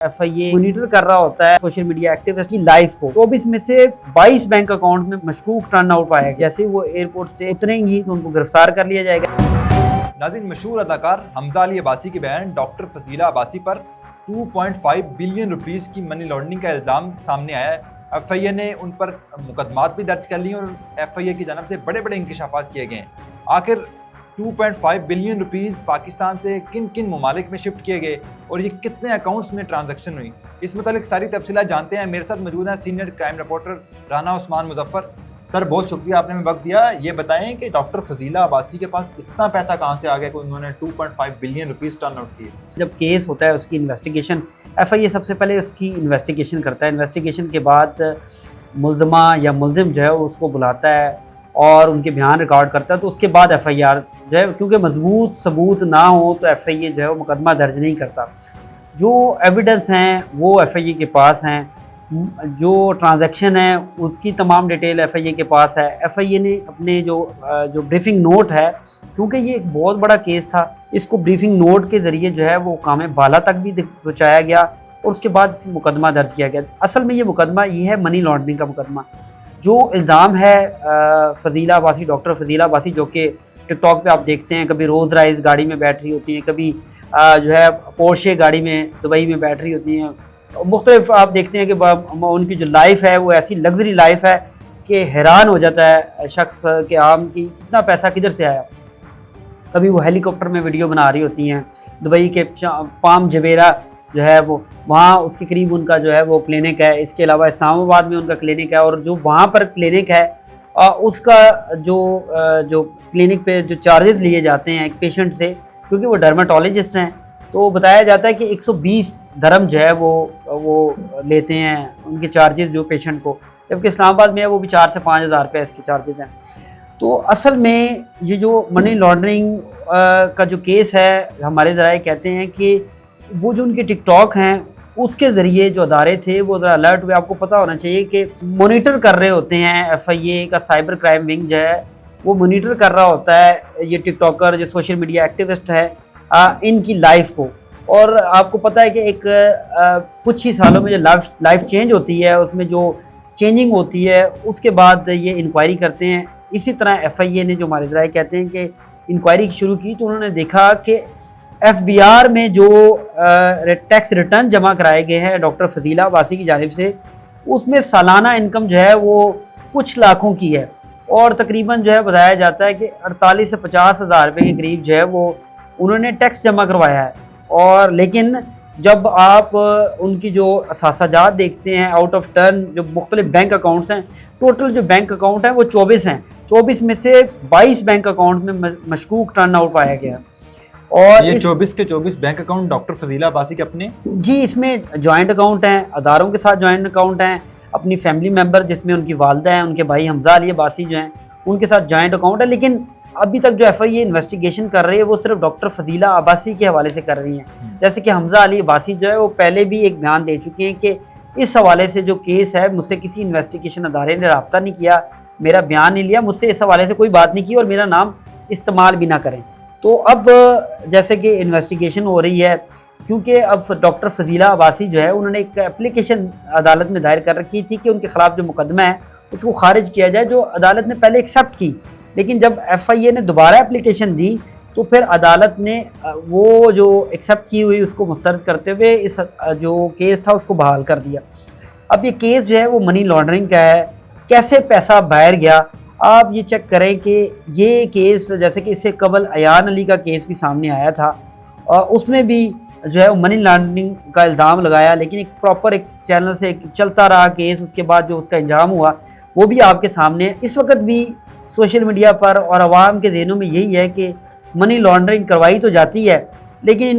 FIA monitor कर रहा होता है सोशल मीडिया एक्टिविस्ट की लाइफ को। 24 में से 22 बैंक अकाउंट में मशकूक टर्न आउट पाया गया। जैसे वो एयरपोर्ट से उतरेंगी तो उनको गिरफ्तार कर लिया जाएगा। नाज़रीन, मशहूर अदाकार हमजा अली अब्बासी की बहन डॉक्टर फजीला अब्बासी पर 2.5 बिलियन रुपीस की मनी लॉन्ड्रिंग का इल्ज़ाम सामने आया है। FIA ने उन पर मुकदमात भी दर्ज कर लिए और FIA की जानब से बड़े बड़े इंकशाफात किए गए हैं। आखिर 2.5 बिलियन रुपीस पाकिस्तान से किन किन ममालिक में शिफ्ट किए गए और ये कितने अकाउंट्स में ट्रांजैक्शन हुई, इस मतलब सारी तफसीलात जानते हैं। मेरे साथ मौजूद हैं senior crime reporter Rana Usman Muzaffar. Sir, बहुत शुक्रिया आपने हमें वक्त दिया। ये बताएं कि डॉक्टर फजीला अब्बासी के पास इतना पैसा कहाँ से आ गया कि उन्होंने 2.5 बिलियन रुपीस टर्न आउट किए? जब केस होता है उसकी इन्वेस्टिगेशन FIA सबसे पहले उसकी इन्वेस्टिगेशन करता है। इन्वेस्टिगेशन के बाद मुल्ज़मा या मुल्ज़िम जो है उसको बुलाता है और उनके बयान रिकॉर्ड करता है। तो उसके बाद FIR जो है, क्योंकि मजबूत सबूत ना हो तो FIA जो है वो मुकदमा दर्ज नहीं करता। जो एविडेंस हैं वो FIA के पास हैं, जो ट्रांजैक्शन है उसकी तमाम डिटेल FIA के पास है। FIA ने अपने जो ब्रीफिंग नोट है, क्योंकि ये एक बहुत बड़ा केस था, इसको ब्रीफिंग नोट के ज़रिए जो है वो काम बाला तक भी पहुँचाया गया और उसके बाद इस मुकदमा दर्ज किया गया। असल में ये मुकदमा ये है मनी लॉन्ड्रिंग का मुकदमा। जो इल्ज़ाम है फजीला अब्बासी, डॉक्टर फजीला अब्बासी, जो कि टिकटॉक पे आप देखते हैं, कभी रोज़ राइस गाड़ी में बैठ रही होती हैं, कभी जो है पोर्शे गाड़ी में दुबई में बैठ रही होती हैं। मुख्तलिफ आप देखते हैं कि उनकी जो लाइफ है वो ऐसी लग्जरी लाइफ है कि हैरान हो जाता है शख्स के आम की कितना पैसा किधर से आया। कभी वो हेलीकॉप्टर में वीडियो बना रही होती हैं, दुबई के पाम जबेरा जो है वो वहाँ उसके करीब उनका जो है वो क्लिनिक है। इसके अलावा इस्लामाबाद में उनका क्लिनिक है और जो वहाँ पर क्लिनिक है उसका जो क्लिनिक पे जो चार्जेस लिए जाते हैं एक पेशेंट से, क्योंकि वो डर्माटोलॉजिस्ट हैं, तो बताया जाता है कि 120 दरम जो है वो लेते हैं उनके चार्जेस जो पेशेंट को, जबकि इस्लामाबाद में है वो भी 4 से 5 हज़ार रुपये इसके चार्जेस हैं। तो असल में ये जो मनी लॉन्ड्रिंग का जो केस है, हमारे ज़राए कहते हैं कि वो जो उनके टिकटॉक हैं उसके ज़रिए जो अदारे थे वो ज़रा अलर्ट हुए। आपको पता होना चाहिए कि मॉनिटर कर रहे होते हैं FIA का साइबर क्राइम विंग जो है वो मॉनिटर कर रहा होता है ये टिकटॉकर जो सोशल मीडिया एक्टिविस्ट है इनकी लाइफ को। और आपको पता है कि एक कुछ ही सालों में जो लाइफ चेंज होती है उसमें जो चेंजिंग होती है उसके बाद ये इंक्वायरी करते हैं। इसी तरह FIA ने जो हमारे ज़राए कहते हैं कि इंक्वायरी शुरू की तो उन्होंने देखा कि FBR में जो टैक्स रिटर्न जमा कराए गए हैं डॉक्टर फजीला अब्बासी की जानिब से, उसमें सालाना इनकम जो है वो कुछ लाखों की है और तकरीबन जो है बताया जाता है कि 48 से 50 हज़ार रुपये के करीब जो है वो उन्होंने टैक्स जमा करवाया है। और लेकिन जब आप उनकी जो असासाजात देखते हैं आउट ऑफ टर्न जो मुख्तलिफ बैंक अकाउंट्स हैं, टोटल जो बैंक अकाउंट हैं वो 24 हैं। 24 में से 22 बैंक अकाउंट में मशकूक टर्न आउट पाया गया। और ये 24 के 24 bank account doctor Fazila Abbasi के अपने? जी, इसमें जॉइंट अकाउंट हैं, अदारों के साथ जॉइंट अकाउंट हैं, अपनी फैमिली मेम्बर जिसमें उनकी वालदा हैं, उनके भाई हमजा अली अब्बासी जो हैं उनके साथ जॉइंट अकाउंट है। लेकिन अभी तक जो FIA इन्वेस्टिगेशन कर रही है वो सिर्फ डॉक्टर फजीला अब्बासी के हवाले से कर रही हैं। जैसे कि हमजा अली अब्बासी जो है वो पहले भी एक बयान दे चुके हैं कि इस हवाले से जो केस है मुझसे किसी इन्वेस्टिगेशन अदारे ने रब्ता नहीं किया, मेरा बयान नहीं लिया, मुझसे इस हवाले से कोई बात नहीं की और मेरा नाम इस्तेमाल भी ना करें। तो अब जैसे कि इन्वेस्टिगेशन हो रही है, क्योंकि अब डॉक्टर फजीला अब्बासी जो है उन्होंने एक एप्लीकेशन अदालत में दायर कर रखी थी कि उनके ख़िलाफ़ जो मुकदमा है उसको खारिज किया जाए, जो अदालत ने पहले एक्सेप्ट की। लेकिन जब FIA ने दोबारा एप्लीकेशन दी तो फिर अदालत ने वो जो एक्सेप्ट की हुई उसको मुस्तरद करते हुए इस जो केस था उसको बहाल कर दिया। अब ये केस जो है वो मनी लॉन्ड्रिंग का है, कैसे पैसा बाहर गया आप ये चेक करें कि ये केस जैसे कि इससे कबल अयान अली का केस भी सामने आया था और उसमें भी जो है वो मनी लॉन्ड्रिंग का इल्ज़ाम लगाया, लेकिन एक प्रॉपर एक चैनल से एक चलता रहा केस, उसके बाद जो उसका अंजाम हुआ वो भी आपके सामने है। इस वक्त भी सोशल मीडिया पर और आवाम के ज़हनों में यही है कि मनी लॉन्ड्रिंग करवाई तो जाती है, लेकिन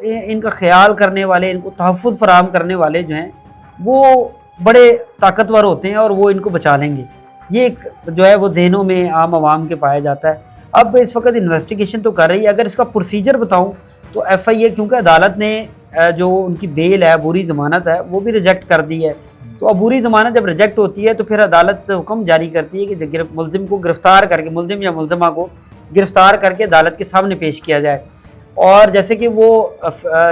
इनका ख्याल करने वाले, इनको तहफ़्फ़ुज़ फराहम करने वाले जो हैं वो बड़े ताकतवर होते हैं और वो इनको बचा लेंगे। ये एक जो है वो जहनों में आम आवाम के पाया जाता है। अब इस वक्त इन्वेस्टिगेशन तो कर रही है। अगर इसका प्रोसीजर बताऊं तो FIA, क्योंकि अदालत ने जो उनकी बेल है, अबूरी ज़मानत है, वो भी रिजेक्ट कर दी है। तो अबूरी ज़मानत जब रिजेक्ट होती है तो फिर अदालत हुक्म जारी करती है कि मुल्ज़िम को गिरफ़्तार करके, मुल्ज़िम या मुल्ज़िमा को गिरफ़्तार करके अदालत के सामने पेश किया जाए। और जैसे कि वो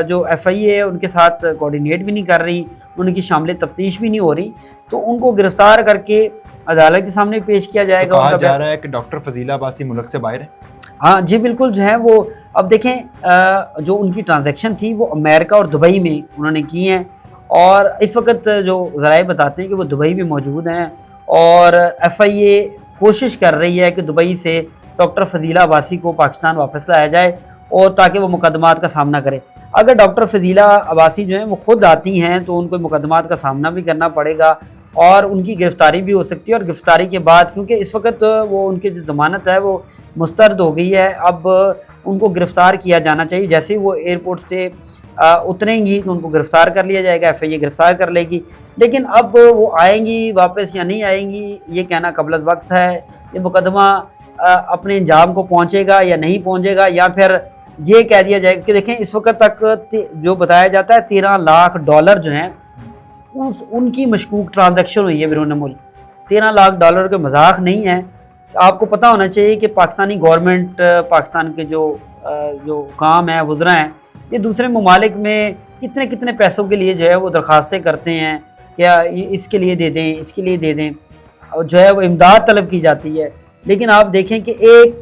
जो FIA है उनके साथ कोऑर्डिनेट भी नहीं कर रही, उनकी शामिल तफ्तीश भी नहीं हो रही, तो उनको गिरफ्तार करके अदालत के सामने पेश किया जाएगा। तो कहा जा रहा है कि डॉक्टर फजीला अब्बासी मुल्क से बाहर है। हाँ जी बिल्कुल, जो है वो अब देखें जो उनकी ट्रांजैक्शन थी वो अमेरिका और दुबई में उन्होंने की हैं, और इस वक्त जो ज़राए बताते हैं कि वो दुबई में मौजूद हैं, और FIA कोशिश कर रही है कि दुबई से डॉक्टर फजीला अब्बासी को पाकिस्तान वापस लाया जाए, और ताकि वो मुकदमात का सामना करें। अगर डॉक्टर फजीला अब्बासी जो हैं वो ख़ुद आती हैं तो उनको मुकदमात का सामना भी करना पड़ेगा, और उनकी गिरफ़्तारी भी हो सकती है। और गिरफ़्तारी के बाद, क्योंकि इस वक्त वो उनकी जो ज़मानत है वो मुस्तरद हो गई है, अब उनको गिरफ़्तार किया जाना चाहिए। जैसे ही वो एयरपोर्ट से उतरेंगी तो उनको गिरफ़्तार कर लिया जाएगा, FIA गिरफ़्तार कर लेगी। लेकिन अब वो आएंगी वापस या नहीं आएंगी, ये कहना क़ब्ल वक्त है। ये मुकदमा अपने अंजाम को पहुँचेगा या नहीं पहुँचेगा, या फिर ये कह दिया जाएगा कि देखें इस वक्त तक जो बताया जाता है $13 लाख जो हैं उनकी मशकूक ट्रांजैक्शन हुई है बैरून मुल्क। $13 लाख के मजाक नहीं है। आपको पता होना चाहिए कि पाकिस्तानी गवर्नमेंट, पाकिस्तान के जो काम है, वज़रा हैं, ये दूसरे ममालिक में कितने कितने पैसों के लिए जो है वो दरख्वास्तें करते हैं, क्या इसके लिए दे दें, इसके लिए दे दें, और जो है वो इमदाद तलब की जाती है। लेकिन आप देखें कि एक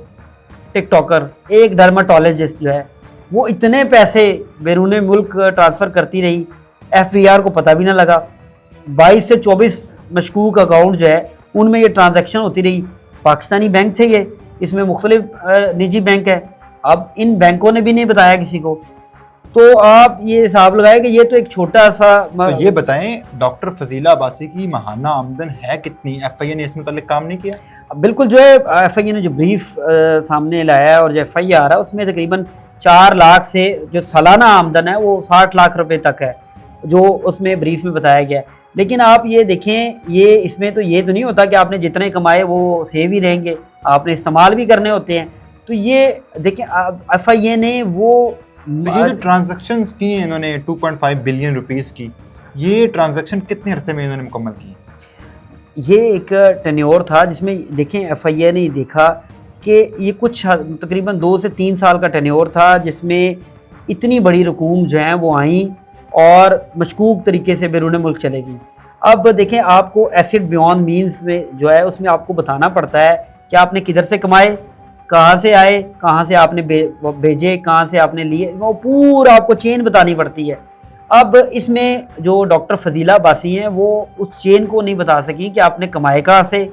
टिकटॉकर, एक डर्माटोलॉजिस्ट जो है वो इतने पैसे बैरून मुल्क ट्रांसफ़र करती रही, FBR को पता भी ना लगा। 22 से 24 मशकूक अकाउंट जो है उनमें ये ट्रांजैक्शन होती रही। पाकिस्तानी बैंक थे ये, इसमें मुख्तलिफ निजी बैंक है। अब इन बैंकों ने भी नहीं बताया किसी को, तो आप ये हिसाब लगाए कि ये तो एक छोटा सा। तो ये बताएं डॉक्टर फजीला अब्बासी की माहाना आमदन है कितनी? FIA ने इस मुतालिक काम नहीं किया? बिल्कुल, जो है FIA ने जो ब्रीफ सामने लाया है और जो FIR है उसमें तकरीबन 4 लाख से जो सालाना आमदन है वो 60 लाख रुपए तक है, जो उसमें ब्रीफ में बताया गया है। लेकिन आप ये देखें, ये इसमें तो ये तो नहीं होता कि आपने जितने कमाए वो सेव ही रहेंगे, आपने इस्तेमाल भी करने होते हैं। तो ये देखें FIA ने वो तो ये जो ट्रांजैक्शंस की हैं इन्होंने 2.5 बिलियन रुपीस की, ये ट्रांजैक्शन कितने अरसे में इन्होंने मुकम्मल की? ये एक टेन्योर था जिसमें देखें FIA ने देखा कि ये कुछ तकरीबन 2 से 3 साल का टेन्योर था, जिसमें इतनी बड़ी रकूम जो हैं वो आई और मशकूक तरीके से बैरून मुल्क चलेगी। अब देखें, आपको एसिड बियॉन्ड मीन्स में जो है उसमें आपको बताना पड़ता है कि आपने किधर से कमाए, कहाँ से आए, कहाँ से आपने भेजे, कहाँ से आपने लिए, वो पूरा आपको चेन बतानी पड़ती है। अब इसमें जो डॉक्टर फजीला अब्बासी हैं वो उस चेन को नहीं बता सकी कि आपने कमाए कहाँ से,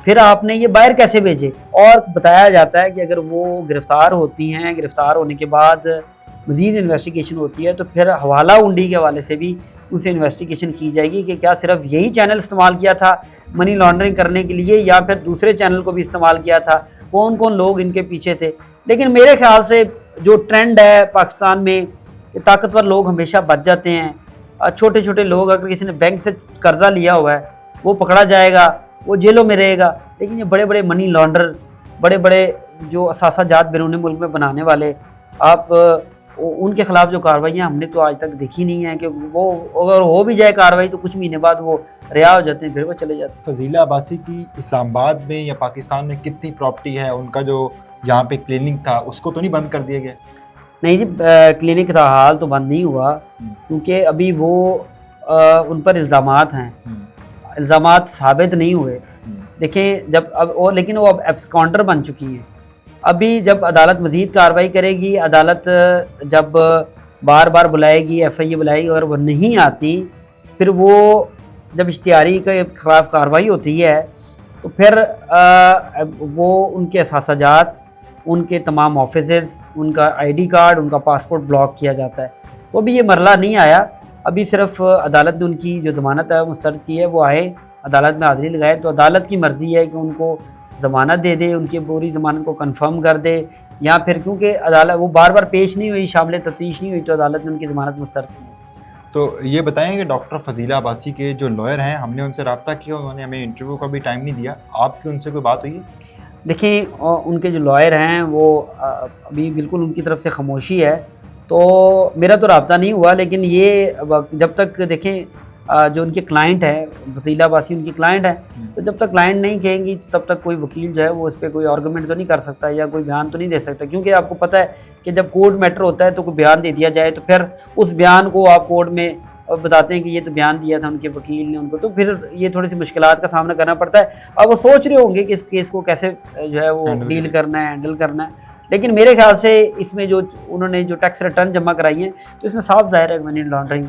फिर आपने ये बाहर कैसे भेजे। और बताया जाता है कि अगर वो गिरफ़्तार होती हैं, गिरफ़्तार होने के बाद मज़ीद इन्वेस्टिगेशन होती है तो फिर हवाला उंडी के हवाले से भी उनसे इन्वेस्टिगेशन की जाएगी कि क्या सिर्फ यही चैनल इस्तेमाल किया था मनी लॉन्ड्रिंग करने के लिए, या फिर दूसरे चैनल को भी इस्तेमाल किया था, कौन कौन लोग इनके पीछे थे। लेकिन मेरे ख्याल से जो ट्रेंड है पाकिस्तान में कि ताकतवर लोग हमेशा बच जाते हैं। छोटे छोटे लोग, अगर किसी ने बैंक से कर्जा लिया हुआ है वो पकड़ा जाएगा, वो जेलों में रहेगा। लेकिन ये बड़े बड़े मनी लॉन्डर, बड़े बड़े जो असासा जात बैरून मुल्क में बनाने वाले, आप उनके ख़िलाफ़ जो कार्रवाइयाँ हमने तो आज तक देखी नहीं है कि वो अगर हो भी जाए कार्रवाई तो कुछ महीने बाद वो रिहा हो जाते हैं, फिर वो चले जाते हैं। फजीला अब्बासी की इस्लामाबाद में या पाकिस्तान में कितनी प्रॉपर्टी है? उनका जो यहाँ पे क्लिनिक था उसको तो नहीं बंद कर दिया गया? नहीं जी, क्लिनिक का हाल तो बंद नहीं हुआ, क्योंकि अभी वो उन पर इल्ज़ामात हैं, इल्ज़ामात साबित नहीं हुए। देखें जब अब वो, लेकिन वो अब एब्सकॉन्डर बन चुकी हैं। अभी जब अदालत मज़ीद कार्रवाई करेगी, अदालत जब बार बार बुलाएगी, FIA बुलाएगी, अगर वो नहीं आती, फिर वो जब इश्तिहारी के ख़िलाफ़ कार्रवाई होती है तो फिर वो उनके असासाजात, उनके तमाम ऑफिसेज़, उनका ID कार्ड, उनका पासपोर्ट ब्लॉक किया जाता है। तो अभी ये मरला नहीं आया, अभी सिर्फ अदालत ने उनकी जो ज़मानत है मुस्तरद की है, वो आए अदालत में हाज़िरी लगाए, तो अदालत की मर्ज़ी है कि उनको ज़मानत दे दे, उनकी पूरी ज़मानत को कंफर्म कर दे, या फिर क्योंकि अदालत वो बार बार पेश नहीं हुई, शामिल तफ्तीश नहीं हुई, तो अदालत ने उनकी ज़मानत मुस्तरद की। तो ये बताएं कि डॉक्टर फजीला अब्बासी के जो लॉयर हैं, हमने उनसे रब्ता किया, उन्होंने हमें इंटरव्यू का भी टाइम नहीं दिया। आपकी उनसे कोई बात हुई है? देखिए, उनके जो लॉयर हैं वो अभी बिल्कुल उनकी तरफ से खामोशी है, तो मेरा तो रब्ता नहीं हुआ। लेकिन ये जब तक देखें जो उनके क्लाइंट है, वसीला अब्बासी उनकी क्लाइंट है, तो जब तक क्लाइंट नहीं कहेंगी तो तब तक कोई वकील जो है वो उस पर कोई आर्गूमेंट तो नहीं कर सकता या कोई बयान तो नहीं दे सकता, क्योंकि आपको पता है कि जब कोर्ट मैटर होता है तो कोई बयान दे दिया जाए तो फिर उस बयान को आप कोर्ट में बताते हैं कि ये तो बयान दिया था उनके वकील ने उनको, तो फिर ये थोड़ी सी मुश्किलात का सामना करना पड़ता है। अब वो सोच रहे होंगे कि इस केस को कैसे जो है वो डील करना है, हैंडल करना है, लेकिन मेरे ख्याल से इसमें जो उन्होंने जो टैक्स रिटर्न जमा कराई है तो इसमें साफ जाहिर है मनी लॉन्ड्रिंग